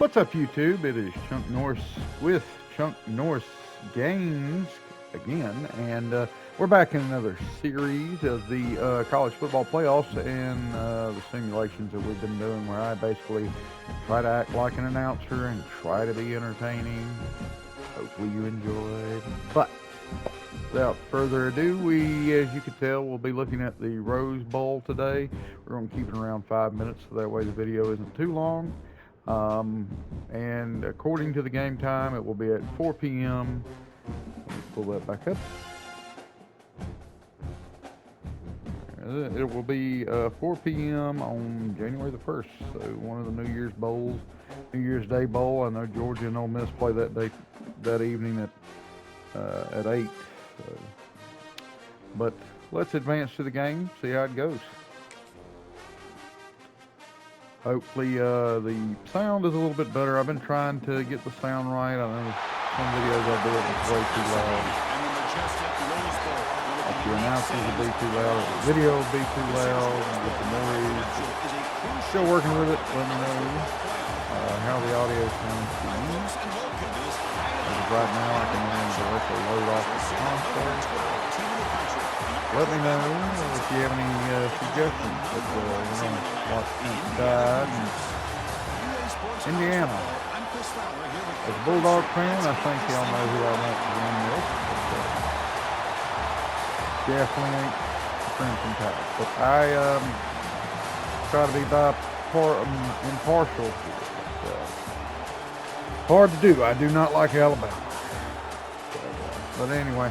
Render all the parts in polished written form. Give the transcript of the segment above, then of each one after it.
What's up, YouTube? It is Chunk Norris with Chunk Norris Games again, and we're back in another series of the college football playoffs and the simulations that we've been doing, where I basically try to act like an announcer and try to be entertaining. Hopefully you enjoyed. But without further ado, as you can tell, we'll be looking at the Rose Bowl today. We're going to keep it around 5 minutes, so that way the video isn't too long. And according to the game time, it will be at 4 p.m. Let me pull that back up. It will be 4 p.m. on January the 1st, so one of the New Year's Bowls, New Year's Day Bowl. I know Georgia and Ole Miss play that evening at 8. So. But let's advance to the game, see how it goes. Hopefully the sound is a little bit better. I've been trying to get the sound right. I know some videos I do it's way too loud. Like the announcers will be too loud, the video will be too loud, and with the noise. Still working with it. Let me know how the audio sounds to you. As of right now, I can only directly load off the console. Let me know if you have any suggestions. But we're going to watch Kent Tide and Indiana. As a Bulldog fan, I think y'all know who I want to win this. But, definitely ain't the Crimson Tide. But I try to be impartial here. But, hard to do. I do not like Alabama. But anyway.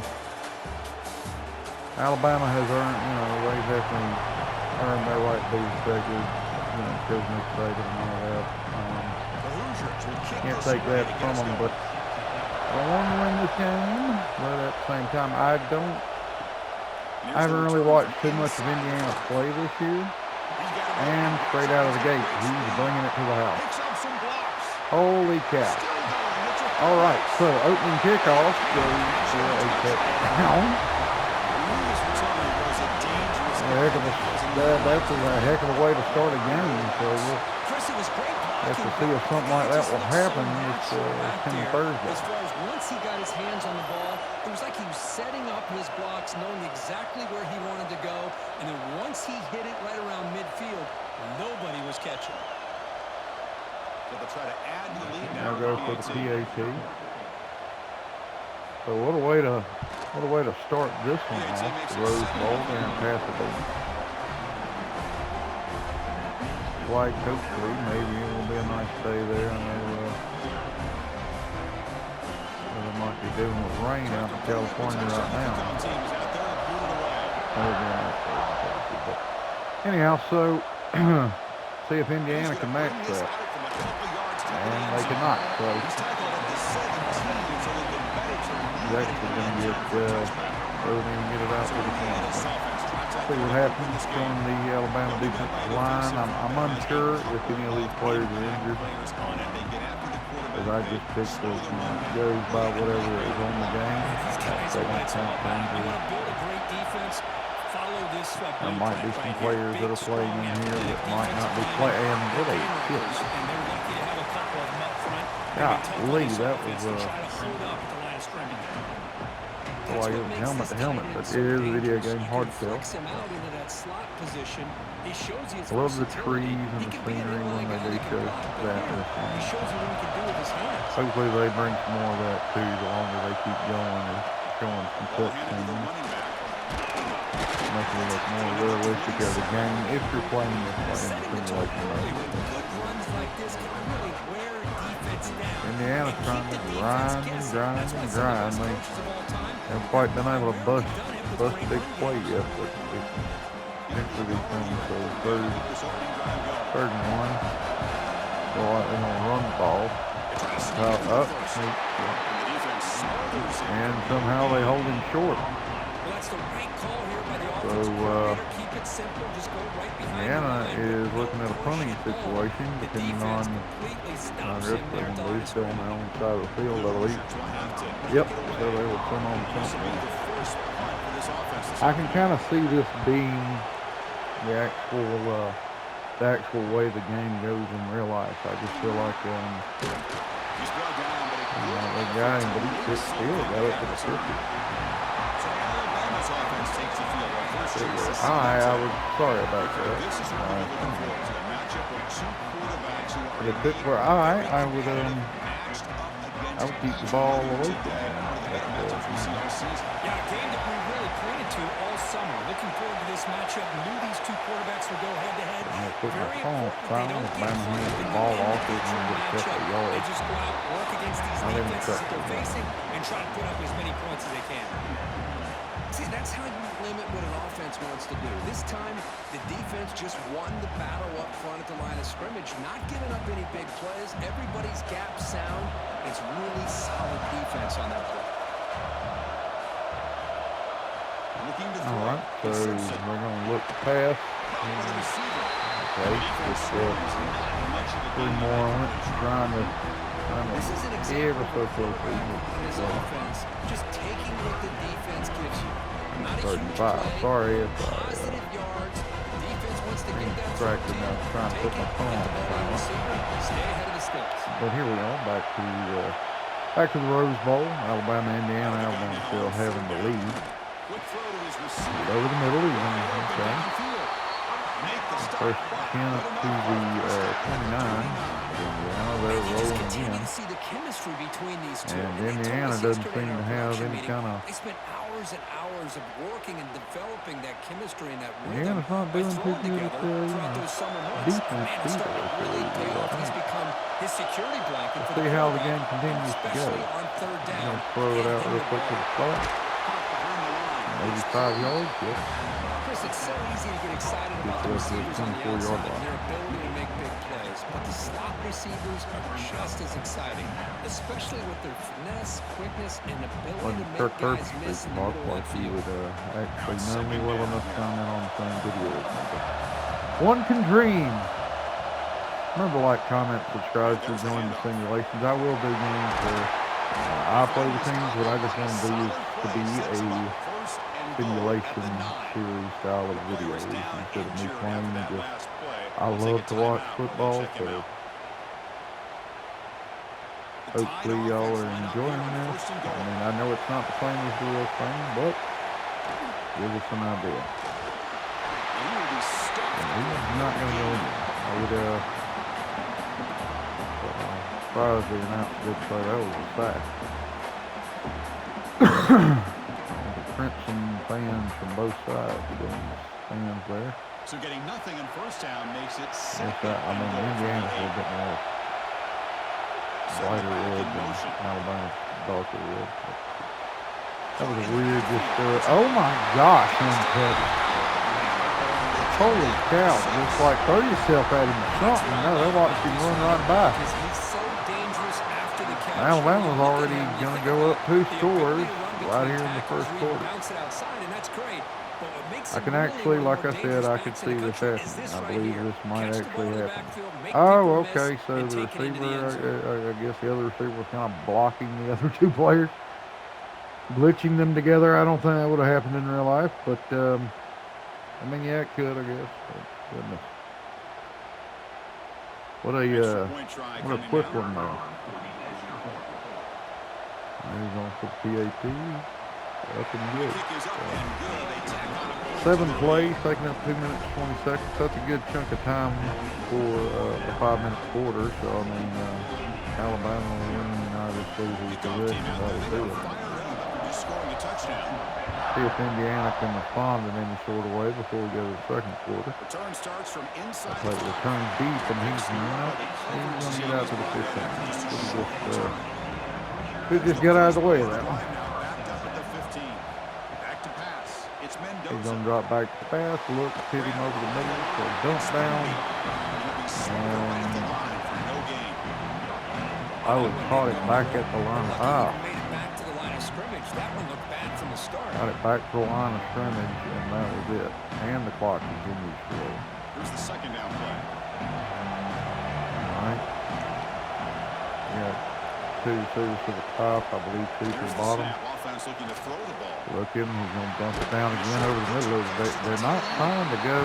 Alabama has earned, they definitely earned their right to be respected, because Nick Saban and all that. Can't take that from them, but I want to win this game. But at the same time, I haven't really watched too much of Indiana play this year. And straight out of the gate, he's bringing it to the house. Holy cow. All right, so opening kickoff goes for a touchdown. That's a heck of a way to start a game. So we'll have to see if something like that will happen this coming Thursday. As far as once he got his hands on the ball, it was like he was setting up his blocks, knowing exactly where he wanted to go. And then once he hit it right around midfield, nobody was catching. So they'll try to add to the lead now. Go for the PAT. So what a way to start this one off, the Rose Bowl there in Pasadena. Flag hopefully, maybe it will be a nice day there. I know they might be dealing with rain out in California right now. That would be a nice day. But anyhow, so see if Indiana can match that. And they cannot, so he's actually going to doesn't even get it out to the corner. See what happens from the Alabama defensive line. I'm unsure if any of these players are injured, because I just picked those, goes by whatever is on the game. They don't count for injury. There might be some players that are playing in here that might not be playing. What a hit. Golly, that was well, I guess helmet to helmet, but it is a video game, hard to tell. I love the trees and the scenery when they do show that. Hopefully they bring some more of that too, the longer they keep going and showing some cutscenes. Making it look more realistic as a game if you're playing this in simulation mode. Indiana's trying to grind. They haven't quite been able to bust a big play yet, but it eventually be coming. So third and one. So they're going to run the ball. Up. And somehow they hold him short. So Indiana is looking at a punting situation, depending on if they can lose still on their own side of the field. That'll eat. Yep, so they will come on the punt. I can kind of see this being the actual the actual way the game goes in real life. I just feel like He's brought down, but they got him, but he sits still, got up to the 50. So Alabama's offense takes the field. Our first choice is I was sorry about that. This is what we're looking for, is a matchup with two quarterbacks who are If it were I would matched up I would against keep the ball away from him. matchups we see all season. Yeah, a game that we really pointed to all summer. Looking forward to this matchup. Knew these two quarterbacks would go head-to-head. Put my Very phone important down, they don't get Alabama caught hands up the in ball the off it and individual get a couple matchup. of They yards. just go out, work against these Not even defenses that touch they're it. facing, and try to put up as many points as they can. See, that's how you limit what an offense wants to do. This time, the defense just won the battle up front at the line of scrimmage, not giving up any big plays. Everybody's gap sound. It's really solid defense on that play. Looking to All throw. right, so It's we're Simpson. going to look past. Caught by the receiver. Okay, just 3 more on it. Trying to This is an ever example so of close. in his offense, just taking what the defense gives you. Not a huge 35. play, Sorry if positive yards. Defense wants to get that distracted now, trying to put my phone on silent. Stay ahead of the sticks. But here we are, back to the Rose Bowl. Alabama, Indiana. Alabama still having the lead. Quick throw to his receiver. Over the middle, even. Okay. Downfield. Make the stop. First 10 up to the 29. Indiana, they're You just rolling continue again. to see the chemistry between these two. And they told Indiana us doesn't yesterday seem in to our have production any meeting, kind of. They spent hours and hours of working and developing that chemistry and that rhythm. Indiana's not by doing too throwing good at together throughout those summer months. defense Man, it's starting to either. really So, pay off. I He's don't- become his security blanket We'll for see the how the quarterback, game continues to go. especially on third I'm down. going to throw it out real quick to the spot. Maybe 5 yards. Yep. Chris, it's so easy to get excited about the Because there's receivers on the 24-yard outside line. and their ability to make big plays. But the slot receivers are just as exciting, especially with their finesse, quickness, and ability When to Kirk make guys Herbstreit miss in the talked middle of like the he field. would actually know me well enough to comment on the same video as me. But one can dream. Remember, like, comment, subscribe to join the simulations. I will do games where I play the teams, but I just want to be a simulation series style of videos instead of me playing. Just I love to watch football, so hopefully y'all are enjoying this. I mean, I know it's not the same as the real thing, but give us an idea. And he's not going to go in. I would, surprised the announcer did say that was a sack. The Crimson fans from both sides doing fans there. So getting nothing in first down makes it Yes, second. I mean, Indiana's a little bit more lighter red than Alabama's darker red. But that was a weird just, oh my gosh, untouched. Holy cow, just like throw yourself at him or something. No, they'll watch him run right by. Because he's so dangerous after the catch. Alabama's You look at already him, you going to think go up 2 the scores ability to run right between here in the tackles, first we quarter. bounce it outside, and that's great. But what makes I him can really actually, one of like the I more said, I dangerous could backs in see the this country is happening. this I right believe here. this might Catch the actually ball in the happen. backfield, make Oh, people okay, miss, so and the take it into the receiver, end zone. I guess the other receiver was kind of blocking the other 2 players, glitching them together. I don't think that would have happened in real life, but, I mean, yeah, it could, I guess. But goodness. What a quick one, though. He's on for PAT. Up and good. 7 plays, taking up 2 minutes, 20 seconds. That's a good chunk of time for a 5-minute quarter. So, I mean, Alabama will win obviously the possession. That'll do it. See if Indiana can respond in any sort of way before we go to the second quarter. Return starts from inside. Play return deep, and he's going to get out to the 15. Could just get out of the way of that one. He's going to drop back to the pass, look, hit him over the middle, so dump down. And I would have caught it back at the line. Made it back to the line of scrimmage. That one looked bad from the start. Got it back to the line of scrimmage, and that was it. And the clock continues to roll. Here's the second down play. All right. Yeah. 2 receivers to the top, I believe 2 to the bottom. offense looking to throw the ball. Looking, he's going to dump it down again over the middle. They're not trying to go.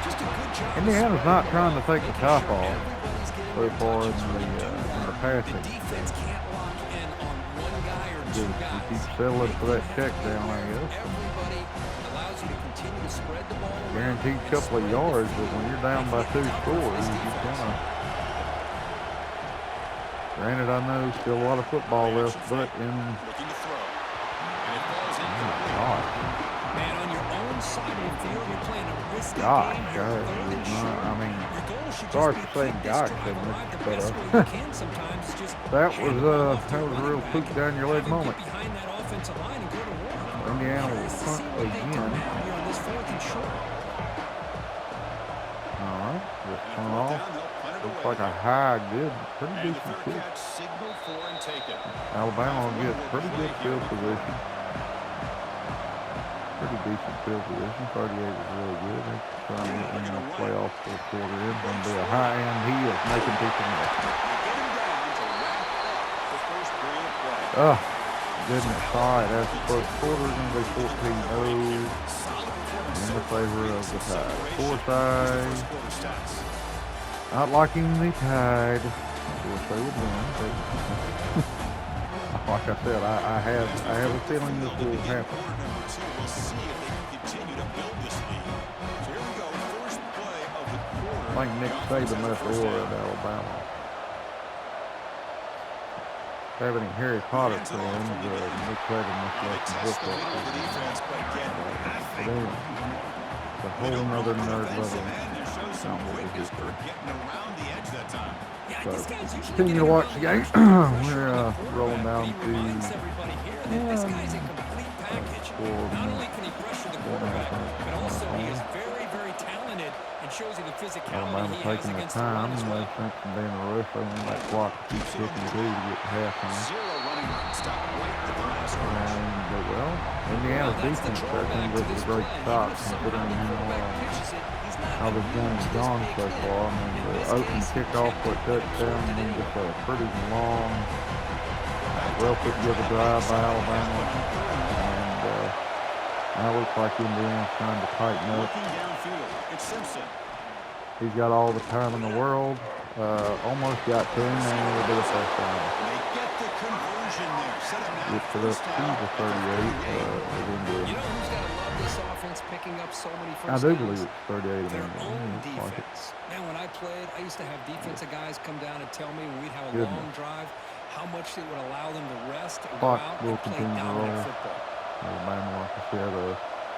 Just a good job. Indiana's not trying to take the top off Everybody's so far in getting the The passing. defense can't lock in on one guy or two Just guys. keep settling for that check down, I guess. Everybody allows you to continue to spread the ball around. Guaranteed couple of yards, but when you're down by 2 scores, you kind of. Granted, I know still a lot of football left, but in. Looking to throw. And it falls Oh my incomplete. gosh. Man, on your own side of the field, you're playing a risky Gosh, game here. guys, Third and it's not- short. I mean, Your goal should sorry just for be saying keep this gosh, drive so much, alive the but, best way you can sometimes. It's just that hand was the ball off to that a was a running real back poop down your leg and have him moment. get behind that offensive line and go to work. Indiana will Curious to punt see what they do again. now here on this 4th and short. All right, just And punt fourth off. down, they'll punt it Looks away. like a high, good, pretty And the decent third kick. catch signaled for and taken. Alabama will get pretty good field position. Pretty decent field position. 38 is really good. They're trying to get in the playoff for the quarter. It's going to be a high end. He is making people miss. They get him down to wrap up the first period of play. Oh, goodness. All right, that's the first quarter. It's going to be 14-0 Solid performance in the so far. favor of the Tide. Celebration Forsyth, first quarter stats. not liking the Tide. Of course, they would win. But like I said, I have a feeling this will happen. We'll see if they can continue to build this lead. So here we go, first play of the quarter. I think Nick Saban left Aurora at Alabama. Having Harry Potter fans, Nick Saban must They left some test the football. middle of the defense, but again, I But think anyway, it's a they whole don't nother run the nerd offensive level. end and show some Not what we quickness do for here. getting around the edge that time. Yeah, So, this guy's usually continue to getting watch around the game. pressure We're on the rolling quarterback, down but he reminds everybody here that this guy's a complete package. Not only can he pressure the quarterback, but also he is very, very talented and shows you the physicality Alabama he has taking their against the run time. as No well. sense in being a rush. They want that clock to keep ticking too to get to halftime. Zero running room. Stop right at the line of scrimmage. And well, Indiana's defense there comes up with a great stop considering how this game has gone so far. I mean, the open kickoff for a touchdown and then just a pretty long, well put together drive by Alabama. And now it looks like Indiana's trying to tighten up. Looking downfield, it's Simpson. He's got all the time in the world. Almost got to him, and it'll be a first down. And they get the conversion there. Set up now. Gets it up First to down the at 38 the 38. of Indiana. You know who's got to love this offense picking up so many first I do downs? believe it's 38 of Their Indiana. own Looks like it. defense. Man, when I played, I used to have defensive guys come down and tell me when we'd have a Goodness. long drive, how much it would allow them to rest and Clock go out will and play continue to dominant roll. football. Alabama, like I said,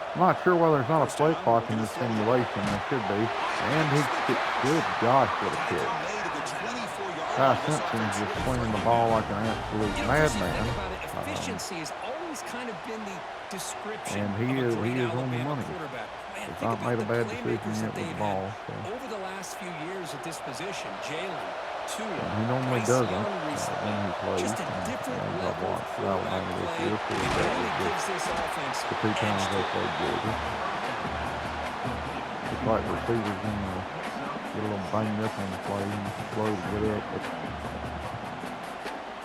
I'm not sure why there's not a play clock in this simulation. There should be. And he kicked. Good gosh, what a kick. Made at the 24-yard Ty line. This Simpson's offense just really swinging the fighting ball back. like an absolute You know, Chris, you madman. think about it, efficiency has always kind of been the description And he of a is- great he is on the Alabama money. quarterback. Man, He's think not about made a the bad playmakers decision yet that with the they've ball. had So. over the last few years at this position. Jalen, Tua, And he normally Bryce doesn't Young recently. when he plays. Just a And, different I've level of watched quarterback Alabama this play. year It for that really was gives just this offense the 2 times edge they to it. played Georgia. Looks like receivers gonna get a little banged up on the play and slow to get up, but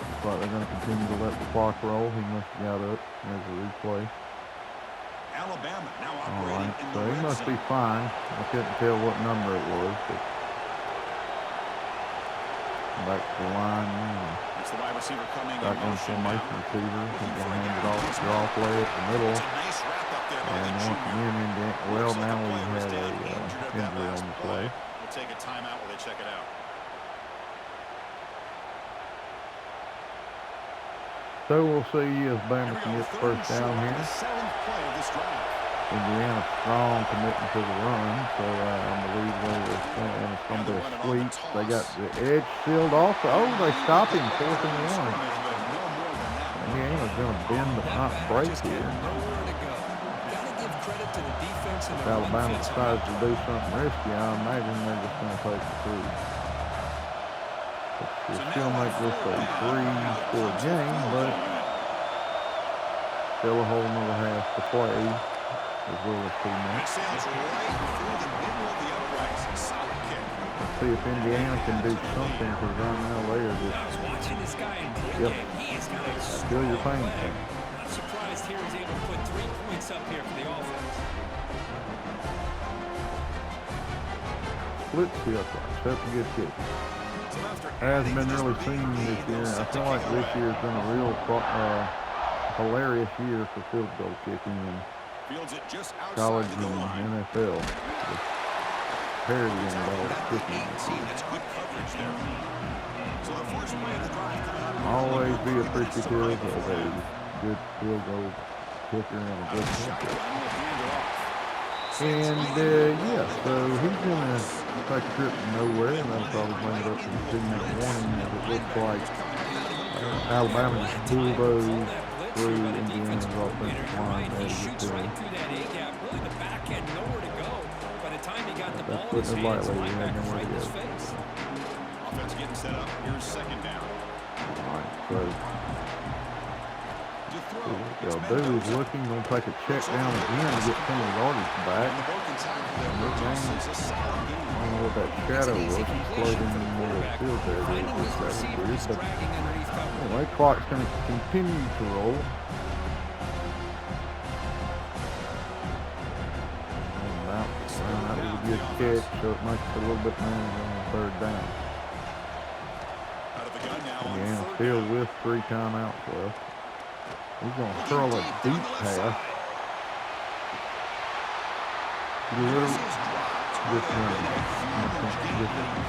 looks like they're gonna continue to let the clock roll. He must have got up. There's a replay. Alabama now All operating right, in so the he red must be zone. fine. I couldn't tell what number it was, but back to the line. It's the wide receiver coming in Shotgun motion formation now. receiver. He's Looking gonna for a hand it gap. off, draw play at the middle. It's a nice wrap up there by And the once junior. again, well, Looks like now the we player was had a down injured at that injury last on the play. play. We'll take a timeout while they check it out. So we'll see if Bama Here we can go, get the third and first down short on here. the 7th play of this drive. Indiana strong committing to the run, so I believe they were, and it's going to be a sweep. They got the edge sealed off. Oh, they stop him, 4th and 1. Indiana's going to bend but not break Just here. had nowhere to go. Gotta give credit to the defense and If the run Alabama fits decides around to them. do something risky, I imagine they're just going to take the 3. We'll still make this a 3-score game, but still a whole nother half to play, as well as 2 It minutes. sails right through the middle of the uprights. Solid kick. Let's see if Indiana can do something, because right now they are I just was watching this guy in Yep. pregame. He has got a feel your pain. strong leg. Not surprised able to put 3 points up here for the offense. Split field goal. That's a good kick. So after Hasn't been really seen this year. I feel like this year's been a real hilarious year for field goal kicking in fields it just college outside the goal line. and NFL. With parity in it all, That kicking. 18, that's good coverage there. So the first play of the drive coming up. Always be appreciative of a good field goal kicker and a good kicker. Shotgun will hand it off. And yeah, so he's gonna take a trip to nowhere, and that'll probably bring it up to the 2-minute warning. As it looks like Alabama just bulldozed through Indiana's offensive line as He it shoots right through that A-gap. Really, the back had nowhere to go. By the time he got the That's ball in his putting it hands, lightly. the He had linebacker's nowhere right to in his go. face. Offense getting set up. Here's second down. All right, so To throw. what It's they'll man do is coverage. looking, gonna take a check down again to get some of the yardage back. And the broken tackle there Good game. produces a solid I gain. don't know what that shadow was. He slowed in the middle of the field there. Finding his That was receivers weird, but dragging underneath cover. anyway, clock's gonna continue to roll. That was a good catch, so it makes it a little bit manageable on third down. Out of the gun now on Indiana third still down. with 3 timeouts left. He's going to curl a Deep deep down the left pass. side. Literally, This is dropped. this Would have one. been a huge gain. This one.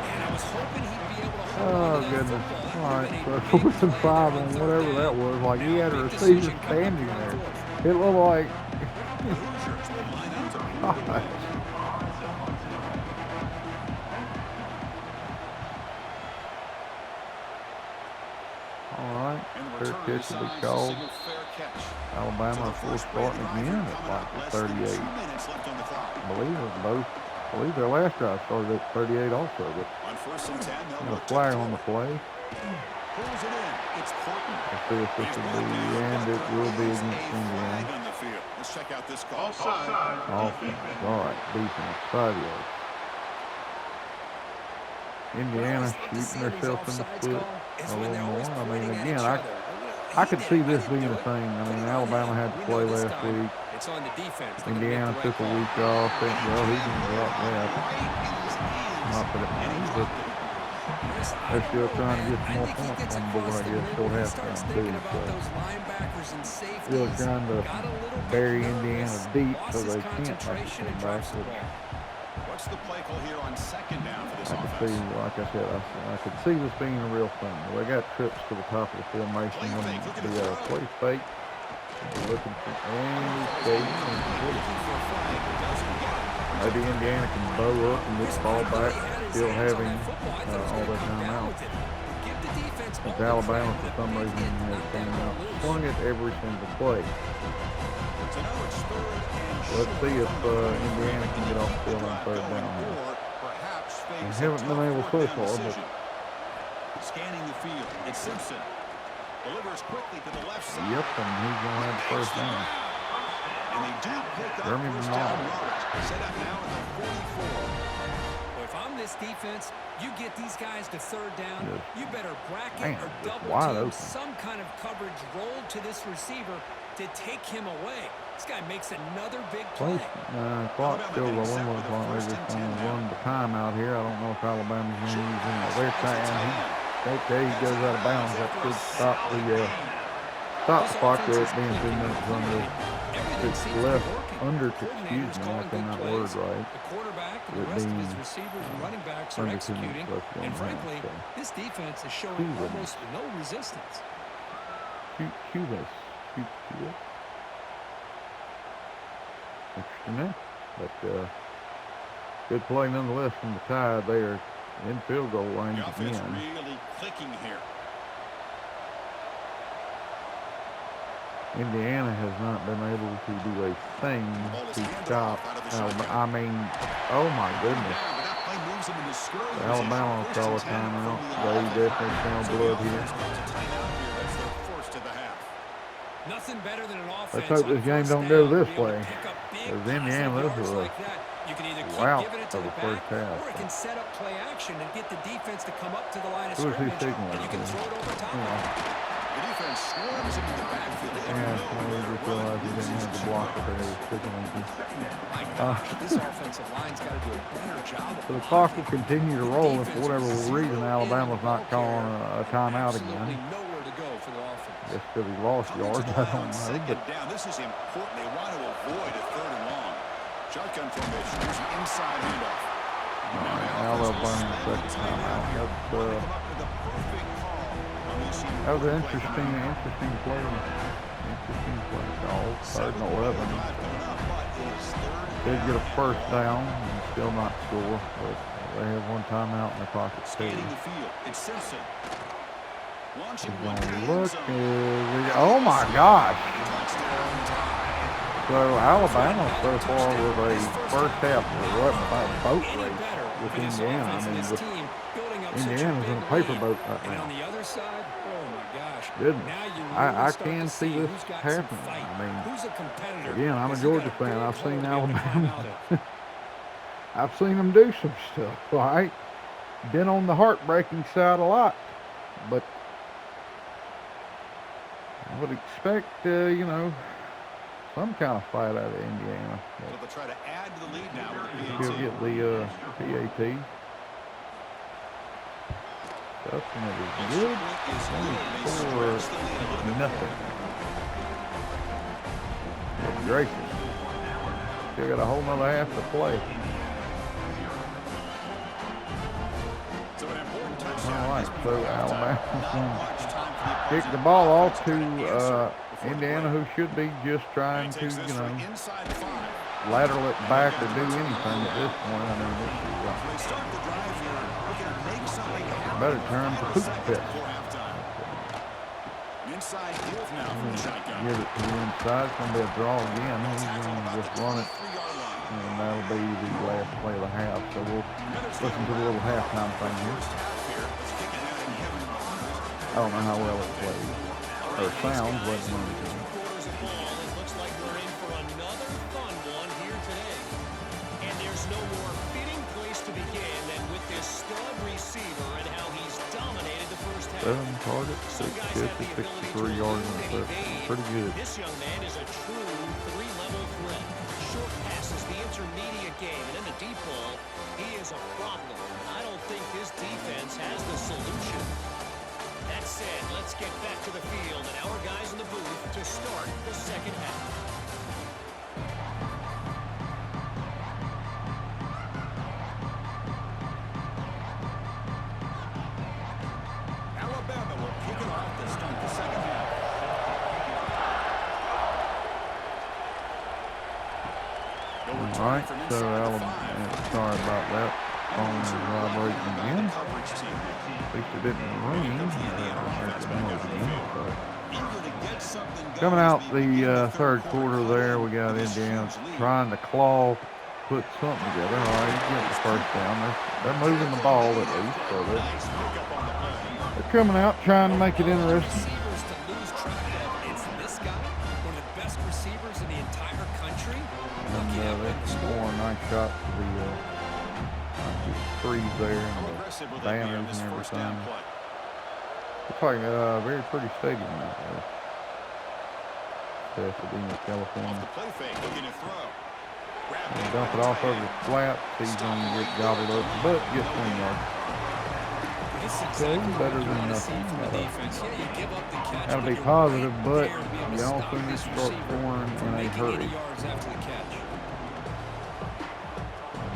And I was hoping he'd be able to hold Oh, on to that goodness. football. All right, That so would've been a fourth and big play 5 there on third whatever down. that was. Like he Now, had a big receiver decision coming up standing here on there. fourth. It looked like, The Hoosiers will line up to move the gosh. ball. All right, And the fair return catch will be decides to called. signal fair catch. So Alabama the full first play of starting the drive again here at coming like up. Less the than 38. 2 minutes left on the clock. I believe their last drive started at 38 also, but On first and 10, they'll no look to flag throw. on the play. Pulls it in. It's Horton. Let's see if this He's will brought be, down, and but it will be there is against a flag Indiana. on the field. Let's check out this call. Offense, all right, defense, 5 yards. Indiana shooting themselves in the foot a little more. I mean, again, I could see this being a thing. I mean, Alabama had to play last week. It's on the defense. Indiana took a week off. Think, well, he can drop that. Not that it matters, but they're still trying to get some more points on board, I guess, till halftime, too. So still trying to bury Indiana deep so they can't make it come back. But What's the play call here on second down for this I could see, offense? like I said, I could see this being a real thing. They got trips to the top of the formation Play when fake, looking to the throw. play fake. Looking for and fake and complete. Looking for a flag, doesn't get it. Maybe Indiana can bow up and get the ball back, still having all their time out. But Alabama, for some reason, has came out swung it every single play. So now it's third and Let's see if short. Indiana can get off the field on third down here. Or perhaps face They haven't a been tough able so fourth down far, but decision. Scanning the field, it's Simpson. Delivers quickly to the left side. yep, and he's going to have the first down. And they do pick up Jeremy first Bernard. down yards. Set up now at the 44. Well, if I'm this defense, you get these guys to third down, Yes. you better bracket Man, or it's double wide team open. some kind of coverage rolled to this receiver to take him away. This guy makes another big play. Clock still rolling. Looks like they're just going to run the time out here. I don't know if Alabama's going to use any of their time. Okay, he goes out of bounds. That could stop the clock there at being 2 minutes under. It's left under, excuse me, I cannot word right. The quarterback and the It rest of his being receivers and running backs are under 2 executing. minutes left on And the frankly, half, so. this defense is showing Shoot them. almost no resistance. Shoot this. Interesting there. But good play nonetheless from the Tide there in field goal range The offense again. really clicking here. Indiana has not been able to do a thing to stop Alabama. I mean, oh my goodness. Now, but that play moves them into scoring Alabama will position. call a First and 10 timeout. from the They offense. definitely smell So the blood offense here. calls a timeout here. That's their first of the half. Nothing better than an offense. Let's hope on this game first don't down go to this be able to way. pick up big As Indiana, positive this yards was like that. You can either keep rout giving it to of the the first back, half. or it can set up play action and get the defense to come up to the line of Who is he scrimmage, signaling and you can to? throw it over top. You know, The defense swarms into the backfield. They have And we nowhere to just run. realized we didn't have the blocker there. It was sticking on me. My gosh, this offensive line's got to do a better job of So the clock will blocking. continue to The roll if defense for whatever was reason zeroed in on Alabama's the ball not calling carrier. a timeout Absolutely again. nowhere to go for the offense. Guess because he lost Coming to yards, the I line on don't know. second But down. This is important. They want to avoid a 3rd and long. Shotgun formation. Here's an inside handoff. Alabama second timeout. That was an interesting play. Interesting play call. 3rd and 11. Did get a first down and still not score, but they have one timeout in their pocket too. Scanning the field. It's Simpson. Launching We're one gonna to the look. end zone. Oh my gosh! Touchdown tie. So Alabama so far with a first half boat race with Indiana. I mean, with Indiana's in a paper boat right And on now. the other side, oh my gosh. Goodness. Now you I really start can to see see this who's got some happening. fight, I mean, who's a competitor. again, I'm a because you got Georgia fan. big I've seen hole to be able to climb out Alabama. of. I've seen them do some stuff, right? Been on the heartbreaking side a lot, but I would expect, you know, some kind of fight out of Indiana. So they'll try to add to the lead now with the He'll PAT. get the PAT. Something that is good. Only for nothing. Good gracious. Still got a whole nother half to play. So an important All touchdown. right, so Alabama's Not going much time for the to kick opposing the ball off offense to answer before the Indiana, play. who should be just trying And to, he takes this you know, from inside the 5. lateral it back or do anything at this point. I mean, this is So they start the drive here, looking to make something happen. better term for poop Seconds pit. before halftime. An inside give now from the shotgun. Give it to the inside. It's going to be a draw again. He's Tackle going to about just the run it, 23-yard line. and that'll be the last play of the half. So we'll listen to the little halftime thing here. First half here. Let's kick it out in Kevin Barnes. I don't know how well it plays or sounds, but Quarters of ball. It looks like we're in for another fun one here today. And there's no more fitting place to begin than with this stud receiver and how he's dominated the first half. 7 targets, 6 catches, 63 yards and a touchdown. Pretty good. This young man is a true three-level threat. Short passes, the intermediate game, and in the deep ball, he is a problem. I don't think this defense has the solution. That said, let's get back to the field and our guys in the booth to start the second half. Alabama will kick it off to start the second half. No return All right, from so inside the Alabama, 5. sorry about that. Phone is vibrating again. Coverage team. At least it didn't ring. There's the noise again. So. Eager to get something going Coming as out we begin the third quarter there, we got This Indiana huge lead. trying to claw, put something together. All right, he's getting the first down. They're moving the ball at least, so Nice pickup on the play. they're coming out trying to make it interesting. Receivers to lose track of. It's this guy, one of the best receivers in the entire country. And Lucky up they're in the score. scoring nice shots to the trees there How and aggressive will the they be on banners this and first everything. down play? Looks like a very pretty stadium out there. Pasadena, Off California. the play fake, looking to throw. Grabbed And it dump by it off tight over end. the flat. He's going to get gobbled up, but gets 1 yard. This is Okay, exactly what better you than want to see nothing. from the defense. Yeah, you give up the catch, Gotta but be you're positive, right but there to be able to you stop also need to this start receiver scoring from in a making hurry. any yards after the catch.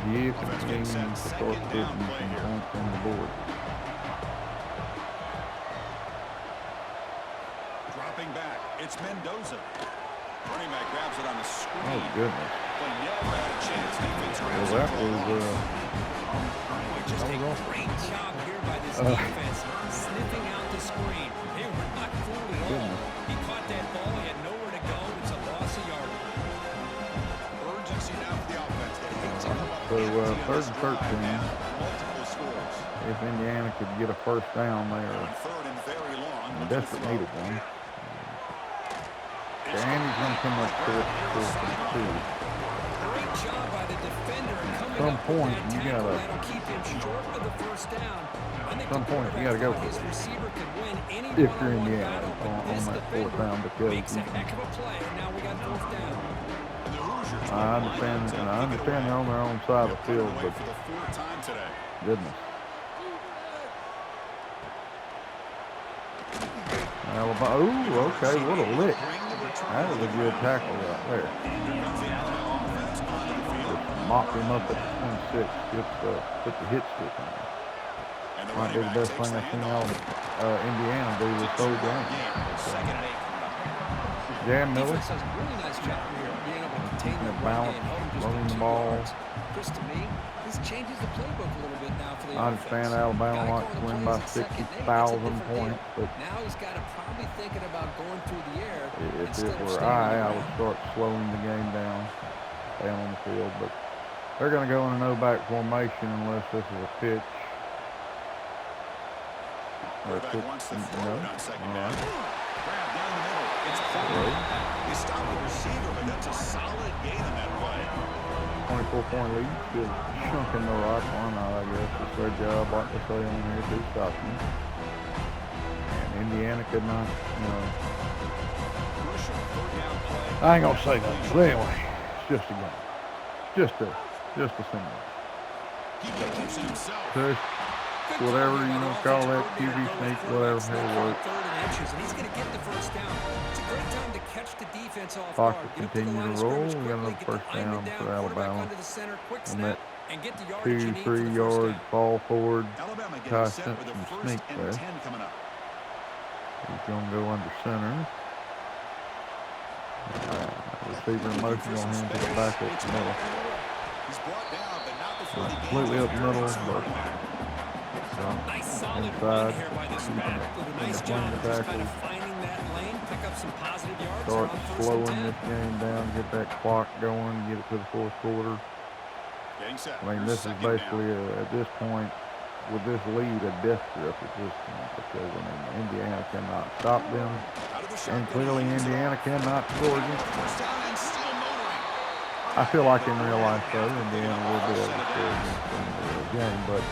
You can Offense gain gets that to start second putting down play some here. points on the board. Dropping back. It's Mendoza. Running back grabs it on the screen. Oh, goodness. But never had a chance. Defense Well, grabs that it for a was, loss. Just That a was awesome. great job here by this defense, sniffing out the screen. They were not fooled at all. Goodness. He caught that ball. He had nowhere to go. It's a loss of yardage. Urgency now for the offense. They hate to go up So, empty on third this and drive 13. now. Multiple scores. If Indiana could get a first down On there, third and very long. in looking to desperate throw. need of one. It's Andy's going to come up short for 2. Great job by the defender coming some up with point, that you tackle, gotta- that'll keep him short of the first down. I think some the point, you quarterback gotta go thought for his it. receiver could win any If you're one-on-one Indiana battle, but on this that fourth defender down, because makes a heck of a play, and now we got fourth down. And the Hoosiers I understand, will and line I up to kick it understand they're away. on their own side of They'll the put it field, away but for the fourth time today. goodness. Alabama. Ooh, okay, what a lick. That was a good tackle right there. Just mopped him up at the 26. Just put the hit stick on him. And the Might be running the back best takes thing the I've seen handoff. Indiana do this whole game. Second and 8 coming up. Jam Miller, Defense does a really nice job here being able to contain the that run balance, game, held him just running at the 2 ball. yards. Chris, to me, this changes the playbook a little bit now for the I understand offense. Alabama Guy likes to calling win the by plays at second and 8, that's a 60,000 different deal. points, but Now he's got to probably thinking about going through the air if instead it of were staying on the I ground. would start slowing the game down on the field. But they're going to go in a no-back formation unless this is a pitch. Or a Quarterback pitch. wants to No. throw it on second All down. right. Grab down the middle. It's Right. He stopped the receiver, but that's a solid gain on that play. 24-point lead, still chunking the rock one out, I guess. It's their job, like they say on here, to stop you. And Indiana could not, Crucial third down play. I ain't gonna say nothing. But anyway, it's just a game. Just a single. He keeps it himself. Tush, Good whatever call you by want the to call offensive that, coordinator QB to go with sneak, quarterback whatever, sneak it'll on work. 3rd and inches, and he's going to get the first down. It's a great time to catch the defense off Clock guard. will Get up to the continue line to of roll. scrimmage We got quickly, another get the first lineman down down, for quarterback Alabama. under the center, quick On snap, that and get the yardage you 2, need for 3 the first yard down. ball forward. Alabama Ty getting set with a Simpson first sneak and there. 10 coming up. He's going to go under center. Receiver in motion, going to hand to the back up the middle. He's brought down, but not before Not he gains completely a up the middle, very smart but back. Nice solid inside, run here by this keeping back. it Did a in nice the job lane of of just kind tackles. of finding that lane, pick up some positive yards. Start They're on 1st and slowing 10. this game down, get that clock going, get it to the fourth quarter. Getting set. I mean, Here's this is second basically, down. at this point, with this lead, a death grip at this point, because, I mean, Indiana cannot stop them, Out of the and shotgun, clearly he hands it Indiana off. cannot score against them. First down and still motoring. I feel like in real life, though, Indiana will be able to score against them in the game. But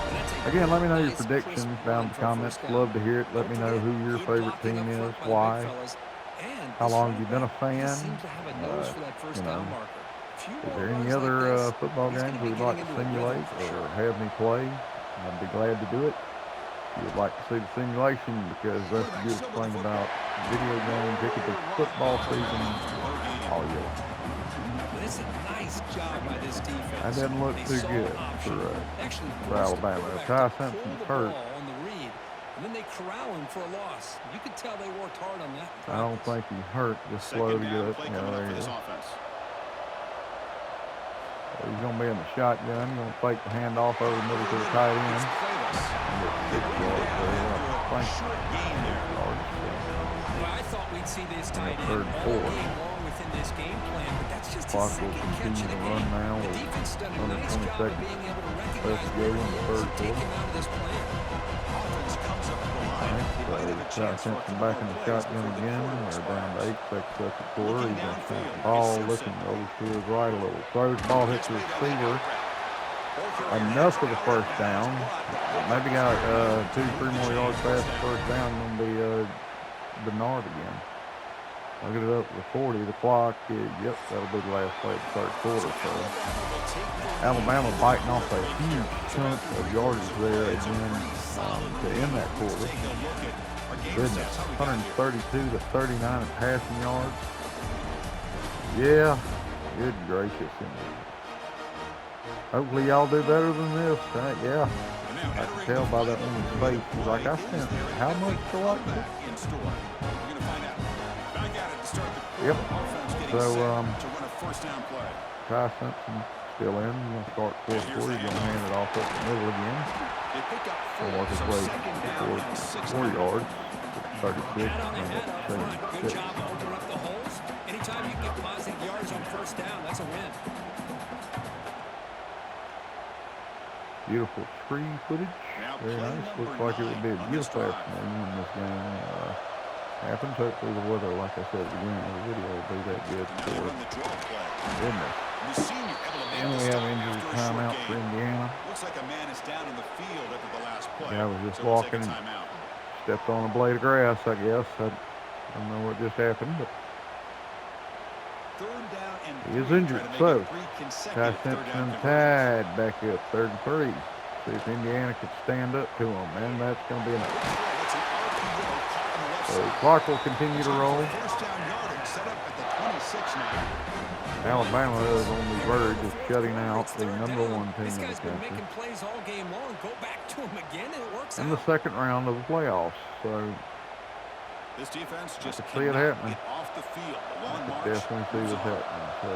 again, let me know your Nice, predictions crisp down run in the for a comments. first down. Love to hear it. Let me Don't know forget, who your good favorite blocking team up is, front by the why, big fellas. And how this long running you've been a back, he fan. seems to have a nose for that first You know, down marker. Few is more there any runs like other this, football he's games gonna be we'd like getting to into a rhythm simulate for or sure. have me play? I'd be glad to do it. If you would like to see the simulation, because that's the beautiful thing about video games. It could be football season all year long. But it's a nice job by this defense. That doesn't look They too saw good option, for actually forced the Alabama. quarterback Ty to pull Simpson's the hurt. ball on the read, and then they corral him for a loss. You could tell they worked hard on that. in I don't practice. think he's hurt. Just slow Second to down get up. play Yeah, coming there up he for is. this offense. He's going to be in the shotgun. He's going to fake the handoff over the middle to the tight end. It's Cuevas. And get 6 yards there. Thank you. Short gain there. Yards. Well, I thought we'd see this tight end third and all 4. game long within this game plan, but that's just his Clock will second catch continue of the to run game. now The with defense done a under nice 20 job of seconds being able to left recognize to go where in he the is third and take quarter. him out of this plan. Offense comes up to the All line. right, They might have a so Ty chance for a Simpson couple back more in the plays shotgun before the again. quarter They're down to expires. 8 seconds left to quarter. Looking He's going to snap downfield, the ball, it's looking Simpson. over to his right a little. Throws the ball, hits the receiver. Enough for the first down. Maybe got 2-3 more yards past the first down. Going to be Bernard again. I'll get it up to the 40. The clock is, yep, that'll be the last play of the third quarter. So Alabama biting off a huge chunk of yardage there again to end that quarter. Goodness, 132 to 39 in passing yards. Yeah, good gracious. Hopefully y'all do better than this. Yeah, I can tell by that woman's face. She's like, I spent how much to watch this? In store. We're going to find out. Back at it to start the quarter. Yep. Offense getting So, set to run a first down play. Ty Simpson still in. He's going to start fourth quarter. He's going to hand it off up the middle again. They pick up He'll 4, work his so way second down for and 6. 4 yards. 36. Hat on the and head up front. Good 76. job of opening up the holes. Anytime you can get positive yards on first down, that's a win. Beautiful tree footage. Now Very play nice. number Looks like it would be a 9 on this beautiful drive. afternoon when this game happens. Hopefully the weather, like I said at the beginning of the video, will be that good Now for they run the draw play. goodness. The senior able to make And the we have stop injury after a short timeout for game. Indiana. Looks like a man is down in the field after the last play. Guy was just so we'll take a walking and timeout. stepped on a blade of grass, I guess. I don't know what just happened, but Third down and he is 3, injured. trying to So, make it 3 Ty consecutive third Simpson down and conversions. Tide back up, 3rd and 3. See if Indiana could stand up to them, and that's going to be enough. That's an RPO caught on the left So, side. clock will continue to Time roll. for first down yardage set up at the 26 now. Alabama is on the verge of shutting out the Third number down. 1 team This in the guy's been country making plays all game long. Go back to him again, and it works in the out. second round of the playoffs. So, This defense just could see it cannot happening. get off the field. The long I march could definitely see moves what's on. happening. So,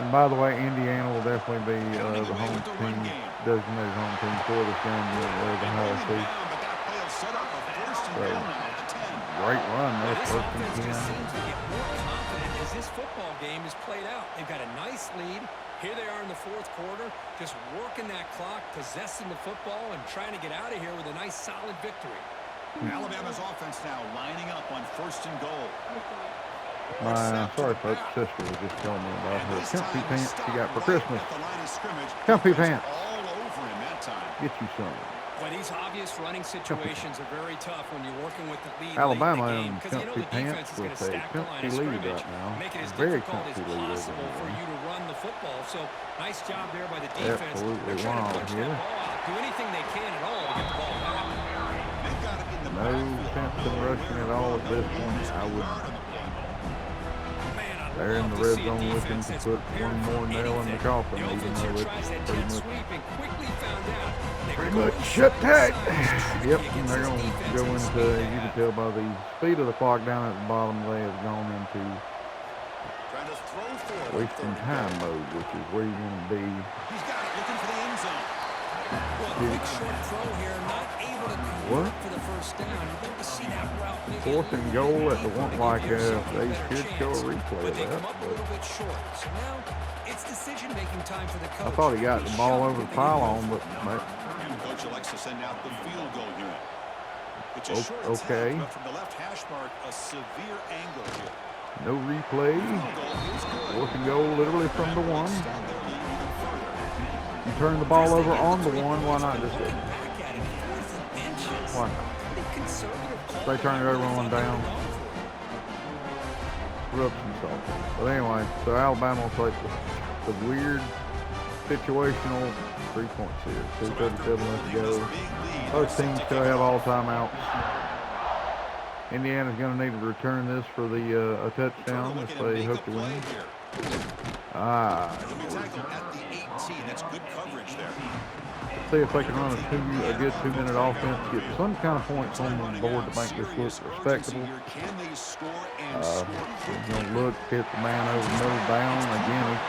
and by the way, Indiana will definitely be the Counting away home with the run team, game. designated home team for this game. They're the Ohio Going State. down, but that play will set up a first and So, down now at the 10. great run Well, there, this 1st and offense just 10. seems to get more confident as this football game is played out. They've got a nice lead. Here they are in the 4th quarter, just working that clock, possessing the football, and trying to get out of here with a nice, solid victory. Alabama's offense now lining up on 1st and goal. My sorry folks, sister was just telling me about And her this comfy time, pants stop she got for right Christmas. at the line of scrimmage. Comfy Defense pants. all over him that time. Get you some. Well, these obvious running situations are very tough when you're working with the lead Alabama late in the game, in because you know comfy the defense pants is going to with a stack the line comfy of lead scrimmage, right now. make it as Very difficult as comfy lead over possible for there. you to run the football. So, nice job there by the defense. Absolutely They're trying to wild punch here. that ball out, do anything they can at all to get the ball back. They've got it in the No backfield. sense in rushing at all at this point. I would. Man, I'd They're in love the to red see a zone looking defense to that's put prepared one more for nail in the anything. coffin, The even offense though here it's tries that pretty jet much sweep and quickly found out that pretty going much shut tight. tricky Yep, against and they're this going to defense go and the into, speed they you can have. tell by the speed of the clock down at the bottom, they have gone into Trying to throw for it. wasting time mode, which is where you're going to be. He's got it looking for the end zone. Well, a quick short throw here, not able to What? convert for the first down. You'd like to see that route maybe 4th and a goal little at the deeper one, to give like yourself a they better should show a chance. replay But of they that. come up a But little bit short. So now it's decision-making time for the coach. I thought he got Be the ball shocked over if the they didn't go pylon, for but it. And the coach elects to send out the field goal unit. It's a Oh, short okay. attack, but from the left hash mark, a severe angle here. no replay. Field goal is good. 4th and goal, literally from the 1. Extend their lead even further. You turn the ball over on the 1, why not just Looking back at it, 4th and inches. why not? Pretty conservative call. They turn it over They on thought they down. were going for it. Rub some salt. But anyway, so Alabama will take the weird situational 3 points here. 2:37 left to go. Both teams still have all timeouts. Indiana's going to need to return this for the a touchdown if they hope to win. Ah, He'll be tackled at the 18. That's good coverage there. see if they can run a good 2-minute offense, get some kind of points on the board to make this look respectable. Can they score and He's score? going to look, hit the man over the middle down. Again,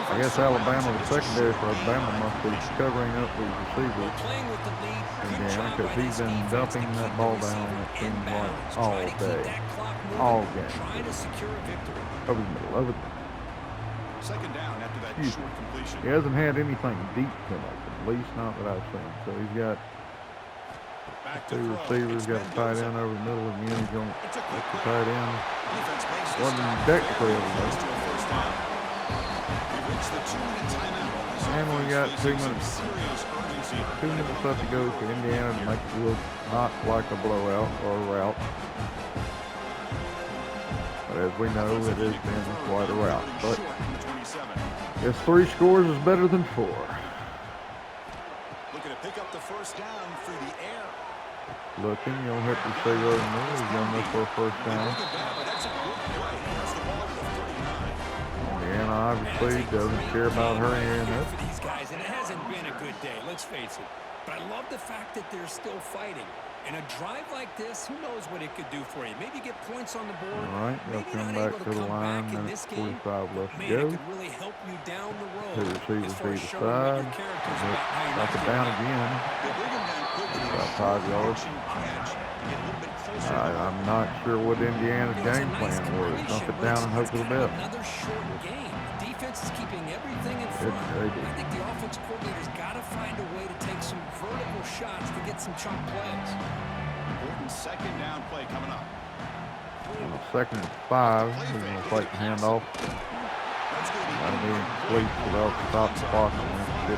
I guess Alabama, the secondary for Alabama must be covering up these receivers. Playing with the lead. Good Indiana, job because by he's this been defense dumping to that keep ball the down, receiver it seems in like, bounds. all Trying to keep day. that clock moving, All game. Trying to secure a victory. Over the middle, over the middle. Second down after that Excuse short completion. He hasn't had anything deep come open, at least not that I've seen. So he's got Back to 2 throw. receivers, It's got a tight Mendoza. end over the middle again. He's going to It's a the quick break. tight end. Defense makes the Wasn't stop. technically Very over close there. to a first down. We've reached the 2-minute timeout. This And we offense got facing 2 some minutes. serious urgency. 2 minutes left to go for Indiana to make it look not like a blowout or a rout. But as we know, it has been quite a rout. But Short from the 27. if 3 scores is better than 4. Looking to pick up the first down through the air. Looking, you'll hit the receiver over the middle. He's going to look for a first down. Look at that, but that's a good play. That's the ball to the 39. Indiana obviously doesn't care about her hearing Here that. for these guys, and it hasn't been a good day, let's face it. But I love the fact that they're still fighting. And a drive like this, who knows what it could do for you? Maybe get points on the board. All right, they'll maybe come not back able to the come line. back in Minute this game. 45 left to Man, go. it could really help you down the road. 2 receivers as far as either showing what your side. character's about, how you're not Knock it giving down up. again. They bring him down quickly. About 5 yards. Catch to get a little bit closer. I'm not sure what Indiana's It was a game nice plan was. completion, Dump it but down it's- and hope it's for the kind of best. Another short game. The defense is keeping everything in Good, front. very good. I think the offense coordinator's got to find a way to take some vertical shots to get some chunk plays. Important second down play coming up. On the 2nd and 5, he's going to fight the handoff. That'll be incomplete, so they'll stop the clock on 15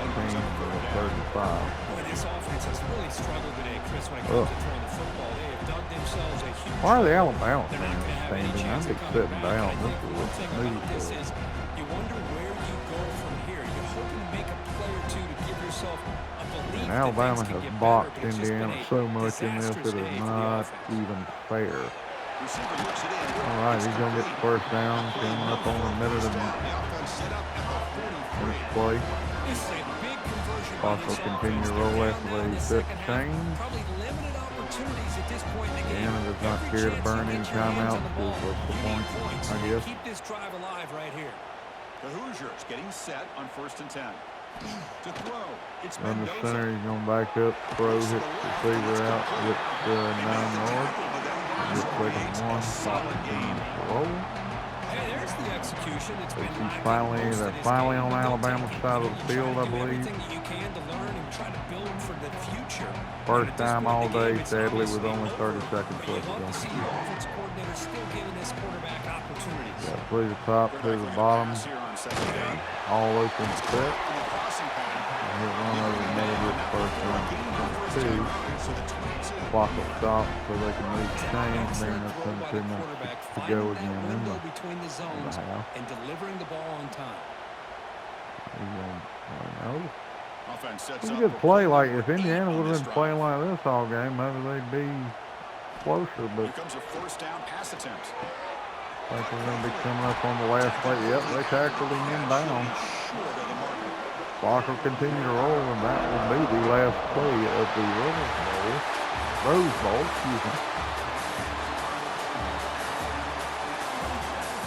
for the 35. Boy, this offense has really struggled today, Chris, when it comes to throwing the football. They have dug themselves a huge Why are the hole. Alabama They're not fans going to have any standing? chance I'd to be come sitting back. down. And I This think is one thing about this smooth. is you wonder where you go from here. You're hoping to make a play or two to give yourself a belief And that Alabama things can has get better, boxed but it's just been Indiana a so much in this, disastrous it is day for the not offense. even fair. Receiver looks it in. All right, It's he's going to get the complete. first down, coming up on a minute First and down. The offense set up at the 43. play. This is a big conversion by Also this continue offense. to They're roll down after now in they the set second the half. chains. Probably limited opportunities at this point in the game. Indiana does not Every care to chance burn you any get your hands timeouts on the because ball, what's the you point, need points. I You guess. keep this drive alive right here. The Hoosiers getting set on 1st and 10. To throw. It's Under Mendoza. center, he's going to back up, throw, hit the receiver out, get 9 yards. Get second and 1, stop the roll. Hey, there's the execution. It's been He's lacking finally, most of they're this finally game, on but they'll Alabama's take it. side of You the try to field, I do believe. everything that you can to learn and try to build for the future. First And at this time point all in the game, day, it's sadly, with obviously only 30 over, seconds but you left to love go. to see your offensive coordinator still giving this quarterback opportunities. Yeah, play the top to the bottom, Pass here on second down. all open set. In the crossing pattern. And hit one over the middle, get the first down. First Two, down. So the 22. clock will stop so they can move the chains, bring Excellent us throw in by 2 the minutes quarterback, to finding go that again in window the between the zones half. and delivering the ball on time. Offense sets It's a up good for play. Like number if 8 Indiana on would have this been drive. playing like this all game, maybe they'd be closer. But Here comes a first down pass attempt. I think we're going to be coming up on the last play. Yep, they tackled him inbound. Short of the marker. Clock will continue to roll, and that will be the last play of the Rose Bowl. Excuse me.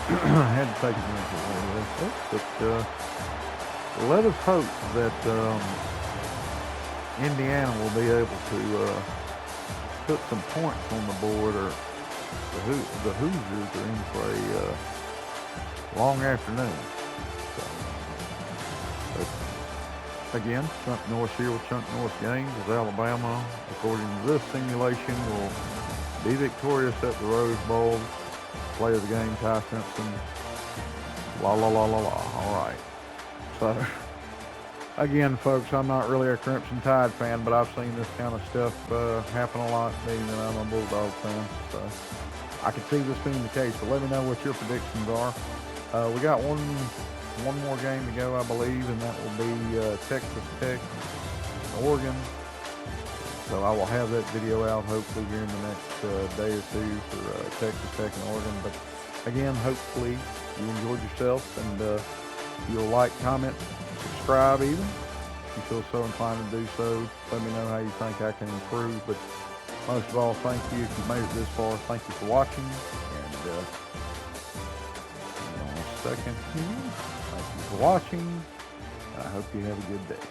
I had to take a minute to roll this, but let us hope that Indiana will be able to put some points on the board, or the Hoosiers are in for a long afternoon. So, but again, Chunk North here with Chunk North Games as Alabama, according to this simulation, will be victorious at the Rose Bowl. Play of the game, Ty Simpson. La la la la la. All right. So, again, folks, I'm not really a Crimson Tide fan, but I've seen this kind of stuff happen a lot, being that I'm a Bulldog fan. So, I can see this being the case, but let me know what your predictions are. We got one more game to go, I believe, and that will be Texas Tech, Oregon. So I will have that video out hopefully here in the next day or two for Texas Tech and Oregon. But again, hopefully you enjoyed yourself, and you'll like, comment, subscribe even. If you feel so inclined to do so, let me know how you think I can improve. But most of all, thank you. If you made it this far, thank you for watching. And hang on a second here. Thank you for watching. I hope you have a good day.